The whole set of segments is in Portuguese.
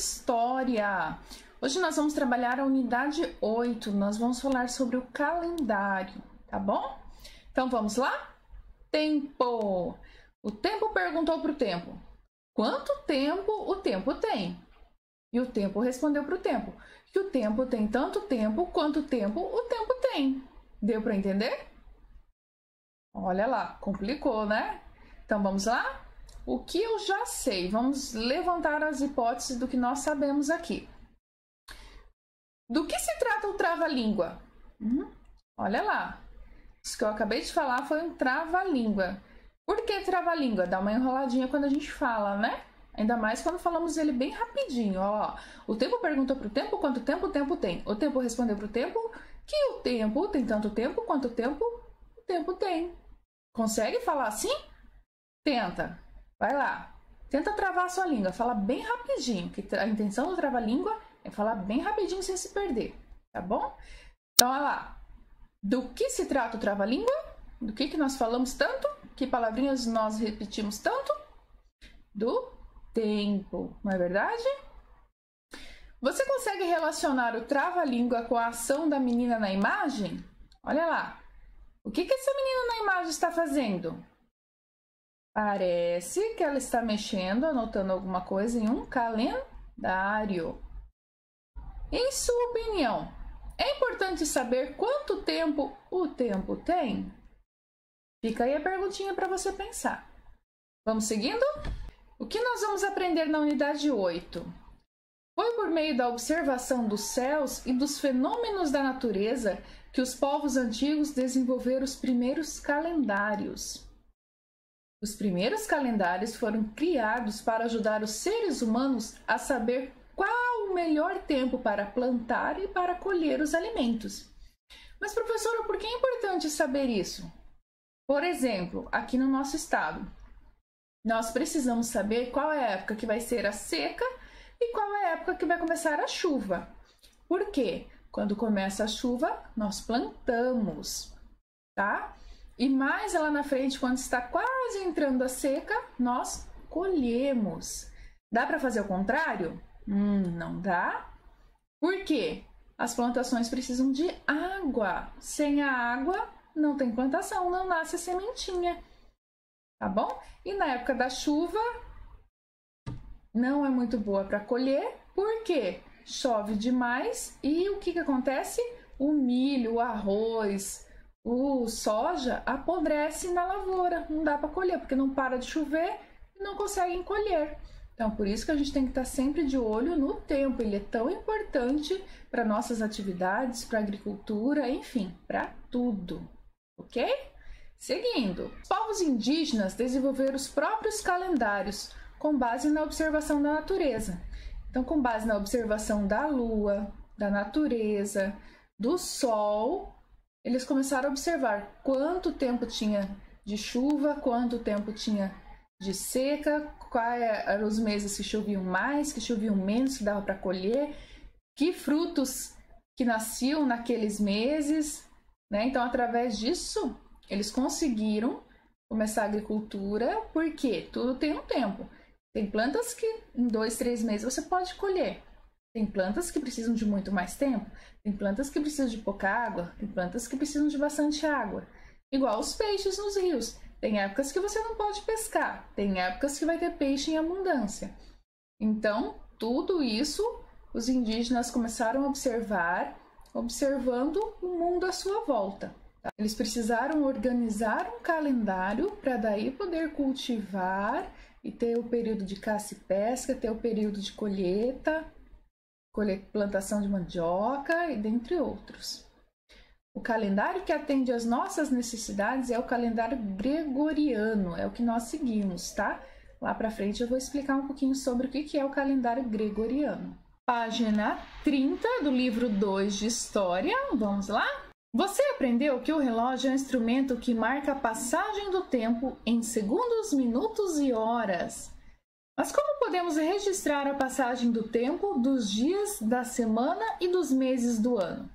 História. Hoje nós vamos trabalhar a unidade 8, nós vamos falar sobre o calendário, tá bom? Então vamos lá? Tempo. O tempo perguntou para o tempo: quanto tempo o tempo tem? E o tempo respondeu para o tempo que o tempo tem tanto tempo quanto tempo o tempo tem. Deu para entender? Olha lá, complicou, né? Então vamos lá? O que eu já sei? Vamos levantar as hipóteses do que nós sabemos aqui. Do que se trata o trava-língua? Olha lá. Isso que eu acabei de falar foi um trava-língua. Por que trava-língua? Dá uma enroladinha quando a gente fala, né? Ainda mais quando falamos ele bem rapidinho. Ó, o tempo perguntou para o tempo quanto tempo o tempo tem. O tempo respondeu para o tempo que o tempo tem tanto tempo quanto tempo o tempo tem. Consegue falar assim? Tenta. Vai lá. Tenta travar a sua língua. Fala bem rapidinho. Que a intenção do trava-língua é falar bem rapidinho sem se perder. Tá bom? Então, olha lá. Do que se trata o trava-língua? Do que nós falamos tanto? Que palavrinhas nós repetimos tanto? Do tempo. Não é verdade? Você consegue relacionar o trava-língua com a ação da menina na imagem? Olha lá. O que essa menina na imagem está fazendo? Parece que ela está mexendo, anotando alguma coisa em um calendário. Em sua opinião, é importante saber quanto tempo o tempo tem? Fica aí a perguntinha para você pensar. Vamos seguindo? O que nós vamos aprender na unidade 8? Foi por meio da observação dos céus e dos fenômenos da natureza que os povos antigos desenvolveram os primeiros calendários. Os primeiros calendários foram criados para ajudar os seres humanos a saber qual o melhor tempo para plantar e para colher os alimentos. Mas, professora, por que é importante saber isso? Por exemplo, aqui no nosso estado, nós precisamos saber qual é a época que vai ser a seca e qual é a época que vai começar a chuva. Por quê? Quando começa a chuva, nós plantamos, tá? E mais lá na frente, quando está quase entrando a seca, nós colhemos. Dá para fazer o contrário? Não dá. Por quê? As plantações precisam de água. Sem a água, não tem plantação, não nasce a sementinha. Tá bom? E na época da chuva, não é muito boa para colher. Por quê? Chove demais e o que acontece? O milho, o arroz, o soja apodrece na lavoura. Não dá para colher, porque não para de chover e não conseguem colher. Então, por isso que a gente tem que estar sempre de olho no tempo. Ele é tão importante para nossas atividades, para a agricultura, enfim, para tudo. Ok? Seguindo, os povos indígenas desenvolveram os próprios calendários com base na observação da natureza. Então, com base na observação da lua, da natureza, do sol, eles começaram a observar quanto tempo tinha de chuva, quanto tempo tinha de seca, quais eram os meses que choviam mais, que choviam menos, que dava para colher, que frutos que nasciam naqueles meses, né? Então, através disso, eles conseguiram começar a agricultura, porque tudo tem um tempo. Tem plantas que em 2, 3 meses você pode colher. Tem plantas que precisam de muito mais tempo. Tem plantas que precisam de pouca água. Tem plantas que precisam de bastante água. Igual os peixes nos rios. Tem épocas que você não pode pescar. Tem épocas que vai ter peixe em abundância. Então, tudo isso os indígenas começaram a observar, observando o mundo à sua volta. Eles precisaram organizar um calendário para daí poder cultivar e ter o período de caça e pesca, ter o período de colheita, plantação de mandioca e dentre outros. O calendário que atende às nossas necessidades é o calendário gregoriano, é o que nós seguimos, tá? Lá para frente eu vou explicar um pouquinho sobre o que é o calendário gregoriano. Página 30 do livro 2 de História, vamos lá? Você aprendeu que o relógio é um instrumento que marca a passagem do tempo em segundos, minutos e horas. Mas como podemos registrar a passagem do tempo, dos dias, da semana e dos meses do ano?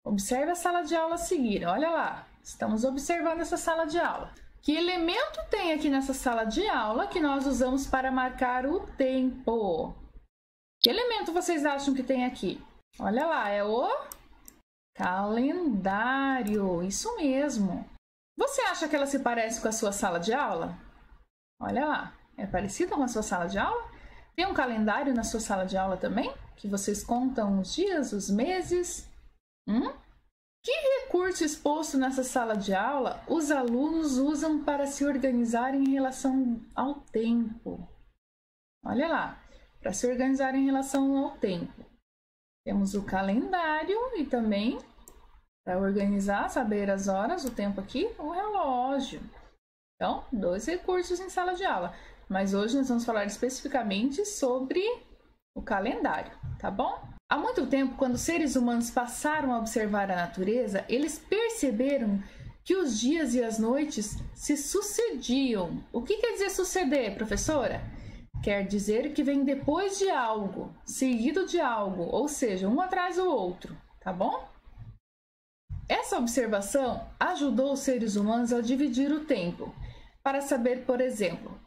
Observe a sala de aula a seguir. Olha lá, estamos observando essa sala de aula. Que elemento tem aqui nessa sala de aula que nós usamos para marcar o tempo? Que elemento vocês acham que tem aqui? Olha lá, é o calendário. Isso mesmo. Você acha que ela se parece com a sua sala de aula? Olha lá, é parecida com a sua sala de aula? Tem um calendário na sua sala de aula também? Que vocês contam os dias, os meses? Que recurso exposto nessa sala de aula os alunos usam para se organizar em relação ao tempo? Olha lá, para se organizar em relação ao tempo. Temos o calendário e também, para organizar, saber as horas, o tempo aqui, o relógio. Então, 2 recursos em sala de aula. Mas hoje nós vamos falar especificamente sobre o calendário, tá bom? Há muito tempo, quando os seres humanos passaram a observar a natureza, eles perceberam que os dias e as noites se sucediam. O que quer dizer suceder, professora? Quer dizer que vem depois de algo, seguido de algo, ou seja, um atrás do outro, tá bom? Essa observação ajudou os seres humanos a dividir o tempo, para saber, por exemplo,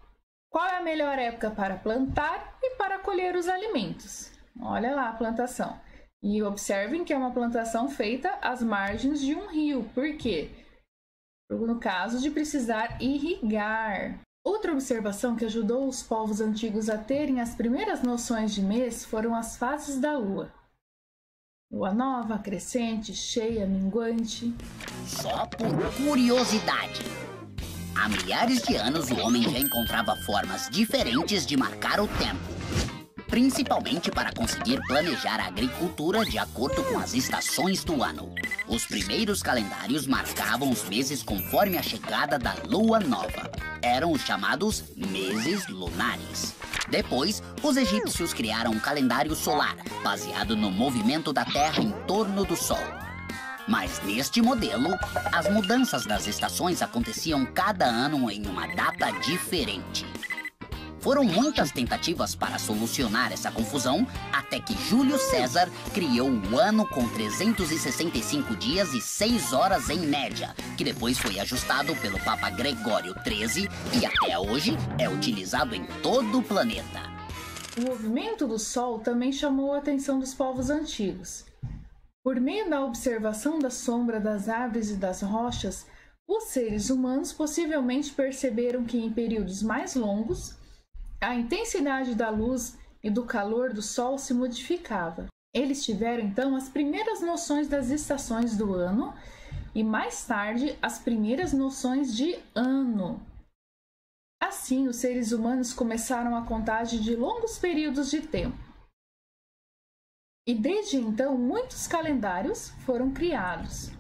qual é a melhor época para plantar e para colher os alimentos. Olha lá a plantação. E observem que é uma plantação feita às margens de um rio. Por quê? No caso de precisar irrigar. Outra observação que ajudou os povos antigos a terem as primeiras noções de mês foram as fases da lua. Lua nova, crescente, cheia, minguante. Só por curiosidade. Há milhares de anos o homem já encontrava formas diferentes de marcar o tempo, principalmente para conseguir planejar a agricultura de acordo com as estações do ano. Os primeiros calendários marcavam os meses conforme a chegada da lua nova. Eram os chamados meses lunares. Depois, os egípcios criaram um calendário solar, baseado no movimento da Terra em torno do Sol. Mas neste modelo, as mudanças das estações aconteciam cada ano em uma data diferente. Foram muitas tentativas para solucionar essa confusão, até que Júlio César criou o ano com 365 dias e 6 horas em média, que depois foi ajustado pelo Papa Gregório XIII e até hoje é utilizado em todo o planeta. O movimento do Sol também chamou a atenção dos povos antigos. Por meio da observação da sombra das árvores e das rochas, os seres humanos possivelmente perceberam que em períodos mais longos, a intensidade da luz e do calor do Sol se modificava. Eles tiveram então as primeiras noções das estações do ano e mais tarde as primeiras noções de ano. Assim, os seres humanos começaram a contagem de longos períodos de tempo. E desde então, muitos calendários foram criados.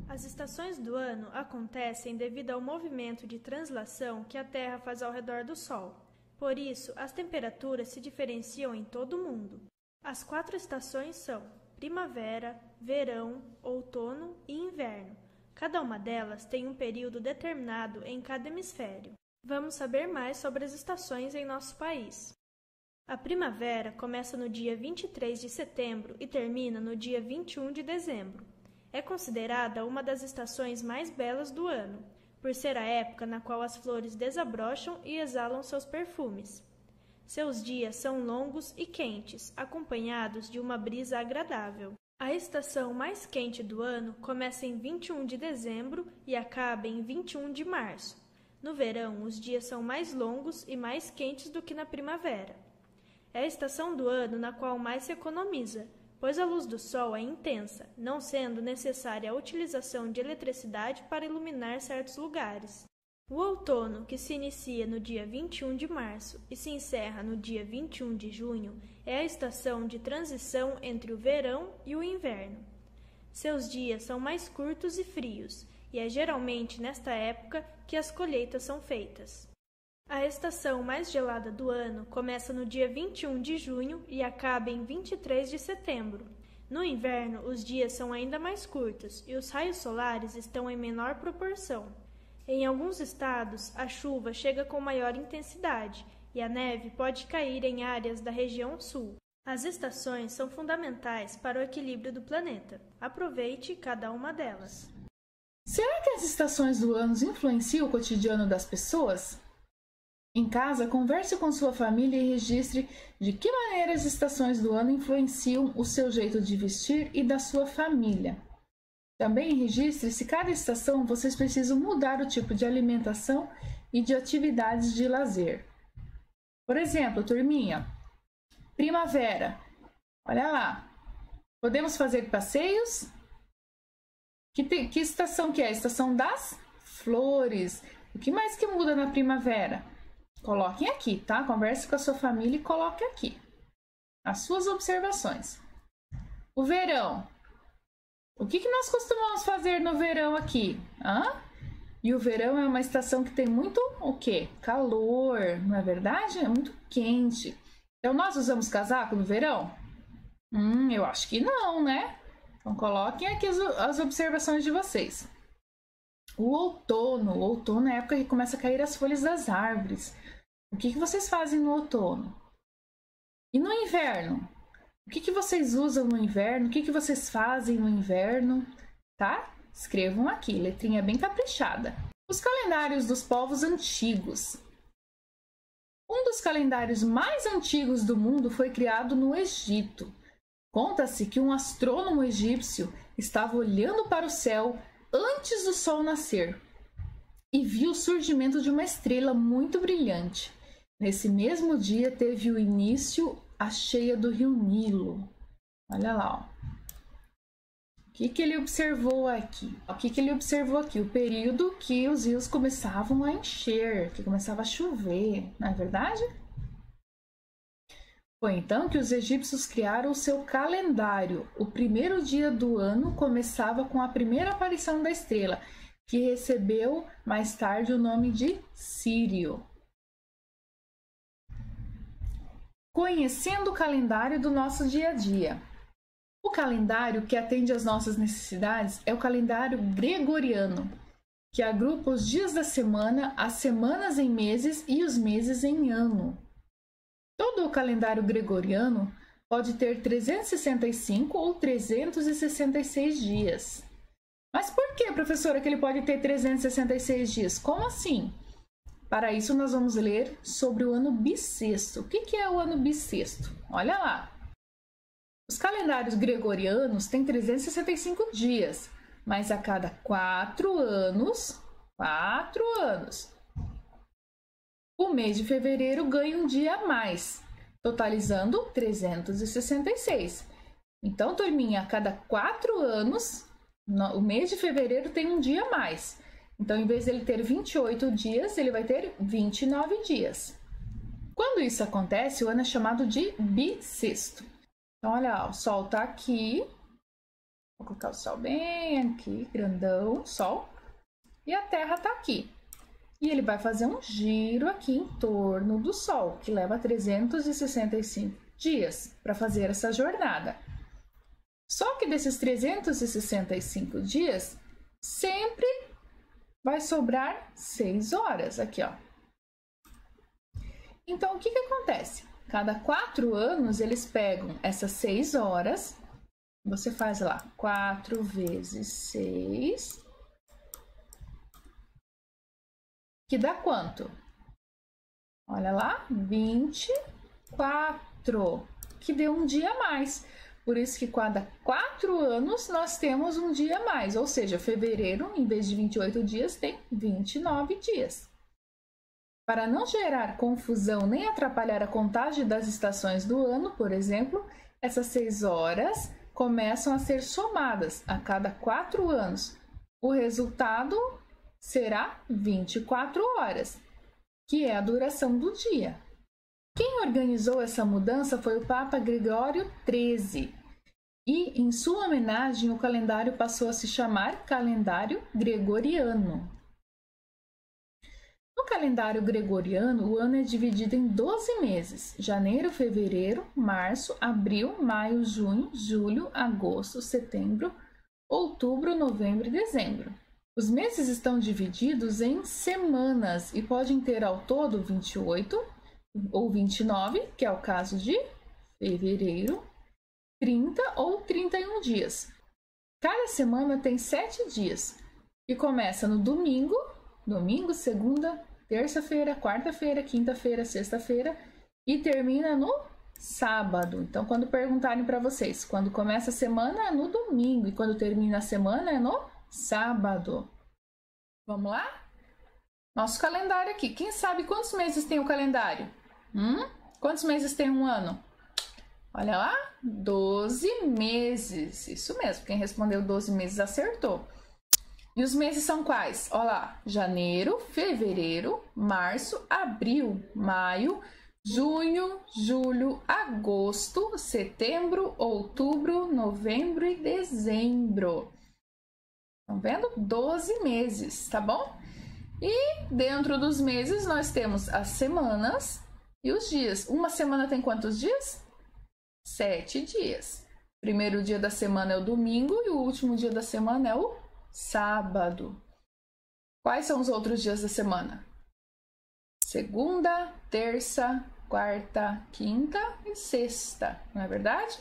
As estações do ano acontecem devido ao movimento de translação que a Terra faz ao redor do Sol. Por isso, as temperaturas se diferenciam em todo o mundo. As 4 estações são primavera, verão, outono e inverno. Cada uma delas tem um período determinado em cada hemisfério. Vamos saber mais sobre as estações em nosso país. A primavera começa no dia 23 de setembro e termina no dia 21 de dezembro. É considerada uma das estações mais belas do ano, por ser a época na qual as flores desabrocham e exalam seus perfumes. Seus dias são longos e quentes, acompanhados de uma brisa agradável. A estação mais quente do ano começa em 21 de dezembro e acaba em 21 de março. No verão, os dias são mais longos e mais quentes do que na primavera. É a estação do ano na qual mais se economiza, pois a luz do sol é intensa, não sendo necessária a utilização de eletricidade para iluminar certos lugares. O outono, que se inicia no dia 21 de março e se encerra no dia 21 de junho, é a estação de transição entre o verão e o inverno. Seus dias são mais curtos e frios, e é geralmente nesta época que as colheitas são feitas. A estação mais gelada do ano começa no dia 21 de junho e acaba em 23 de setembro. No inverno, os dias são ainda mais curtos e os raios solares estão em menor proporção. Em alguns estados, a chuva chega com maior intensidade e a neve pode cair em áreas da região sul. As estações são fundamentais para o equilíbrio do planeta. Aproveite cada uma delas. Será que as estações do ano influenciam o cotidiano das pessoas? Em casa, converse com sua família e registre de que maneira as estações do ano influenciam o seu jeito de vestir e da sua família. Também registre se cada estação vocês precisam mudar o tipo de alimentação e de atividades de lazer. Por exemplo, turminha, primavera. Olha lá. Podemos fazer passeios? Que estação que é? A estação das flores. O que mais que muda na primavera? Coloquem aqui, tá? Converse com a sua família e coloque aqui as suas observações. O verão. O que nós costumamos fazer no verão aqui? E o verão é uma estação que tem muito o quê? Calor, não é verdade? É muito quente. Então, nós usamos casaco no verão? Eu acho que não, né? Então, coloquem aqui as observações de vocês. O outono. O outono é a época que começa a cair as folhas das árvores. O que vocês fazem no outono? E no inverno? O que vocês usam no inverno? O que vocês fazem no inverno? Tá? Escrevam aqui, letrinha bem caprichada. Os calendários dos povos antigos. Um dos calendários mais antigos do mundo foi criado no Egito. Conta-se que um astrônomo egípcio estava olhando para o céu antes do sol nascer e viu o surgimento de uma estrela muito brilhante. Nesse mesmo dia teve o início a cheia do rio Nilo. Olha lá, ó. O que ele observou aqui? O período que os rios começavam a encher, que começava a chover, não é verdade? Foi então que os egípcios criaram o seu calendário. O primeiro dia do ano começava com a primeira aparição da estrela, que recebeu mais tarde o nome de Sírio. Conhecendo o calendário do nosso dia a dia. O calendário que atende às nossas necessidades é o calendário gregoriano, que agrupa os dias da semana, as semanas em meses e os meses em ano. Todo o calendário gregoriano pode ter 365 ou 366 dias. Mas por que, professora, que ele pode ter 366 dias? Como assim? Para isso, nós vamos ler sobre o ano bissexto. O que é o ano bissexto? Olha lá. Os calendários gregorianos têm 365 dias, mas a cada 4 anos, o mês de fevereiro ganha um dia a mais, totalizando 366. Então, turminha, a cada 4 anos, o mês de fevereiro tem um dia a mais. Então, em vez de ele ter 28 dias, ele vai ter 29 dias. Quando isso acontece, o ano é chamado de bissexto. Então, olha, ó, o Sol está aqui. Vou colocar o Sol bem aqui, grandão, Sol. E a Terra está aqui. E ele vai fazer um giro aqui em torno do Sol, que leva 365 dias para fazer essa jornada. Só que desses 365 dias, sempre vai sobrar 6 horas aqui, ó. Então, o que acontece? Cada 4 anos, eles pegam essas 6 horas, você faz lá 4 vezes 6, que dá quanto? Olha lá, 24, que deu um dia a mais. Por isso que cada 4 anos nós temos um dia a mais, ou seja, fevereiro, em vez de 28 dias, tem 29 dias. Para não gerar confusão nem atrapalhar a contagem das estações do ano, por exemplo, essas 6 horas começam a ser somadas a cada 4 anos. O resultado será 24 horas, que é a duração do dia. Quem organizou essa mudança foi o Papa Gregório XIII. E, em sua homenagem, o calendário passou a se chamar calendário gregoriano. No calendário gregoriano, o ano é dividido em 12 meses: janeiro, fevereiro, março, abril, maio, junho, julho, agosto, setembro, outubro, novembro e dezembro. Os meses estão divididos em semanas e podem ter ao todo 28 ou 29, que é o caso de fevereiro, 30 ou 31 dias. Cada semana tem 7 dias e começa no domingo, segunda, terça-feira, quarta-feira, quinta-feira, sexta-feira e termina no sábado. Então, quando perguntarem para vocês, quando começa a semana é no domingo e quando termina a semana é no sábado. Vamos lá? Nosso calendário aqui. Quem sabe quantos meses tem o calendário? Quantos meses tem um ano? Olha lá, 12 meses. Isso mesmo, quem respondeu 12 meses acertou. E os meses são quais? Olha lá, janeiro, fevereiro, março, abril, maio, junho, julho, agosto, setembro, outubro, novembro e dezembro. Estão vendo? 12 meses, tá bom? E dentro dos meses nós temos as semanas e os dias. Uma semana tem quantos dias? 7 dias. Primeiro dia da semana é o domingo e o último dia da semana é o sábado. Quais são os outros dias da semana? Segunda, terça, quarta, quinta e sexta, não é verdade?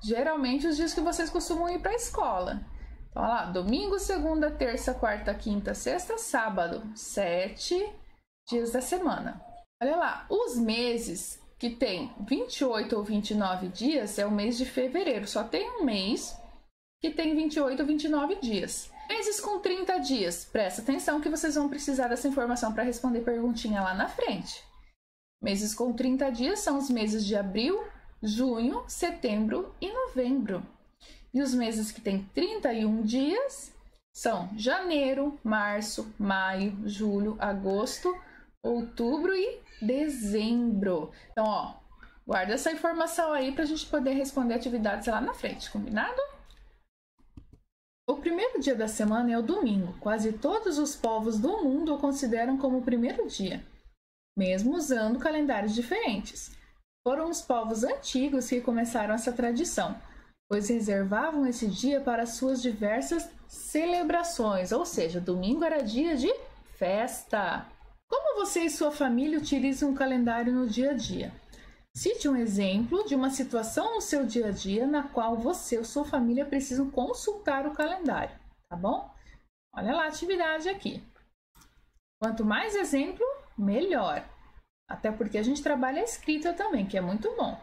Geralmente os dias que vocês costumam ir para a escola. Então, olha lá, domingo, segunda, terça, quarta, quinta, sexta, sábado. 7 dias da semana. Olha lá, os meses que tem 28 ou 29 dias é o mês de fevereiro. Só tem um mês que tem 28 ou 29 dias. Meses com 30 dias. Presta atenção que vocês vão precisar dessa informação para responder perguntinha lá na frente. Meses com 30 dias são os meses de abril, junho, setembro e novembro. E os meses que têm 31 dias são janeiro, março, maio, julho, agosto, outubro e dezembro. Então, ó, guarda essa informação aí para a gente poder responder atividades lá na frente, combinado? O primeiro dia da semana é o domingo. Quase todos os povos do mundo o consideram como o primeiro dia, mesmo usando calendários diferentes. Foram os povos antigos que começaram essa tradição, pois reservavam esse dia para suas diversas celebrações, ou seja, domingo era dia de festa. Como você e sua família utilizam o calendário no dia a dia? Cite um exemplo de uma situação no seu dia a dia na qual você ou sua família precisam consultar o calendário, tá bom? Olha lá a atividade aqui. Quanto mais exemplo, melhor. Até porque a gente trabalha a escrita também, que é muito bom.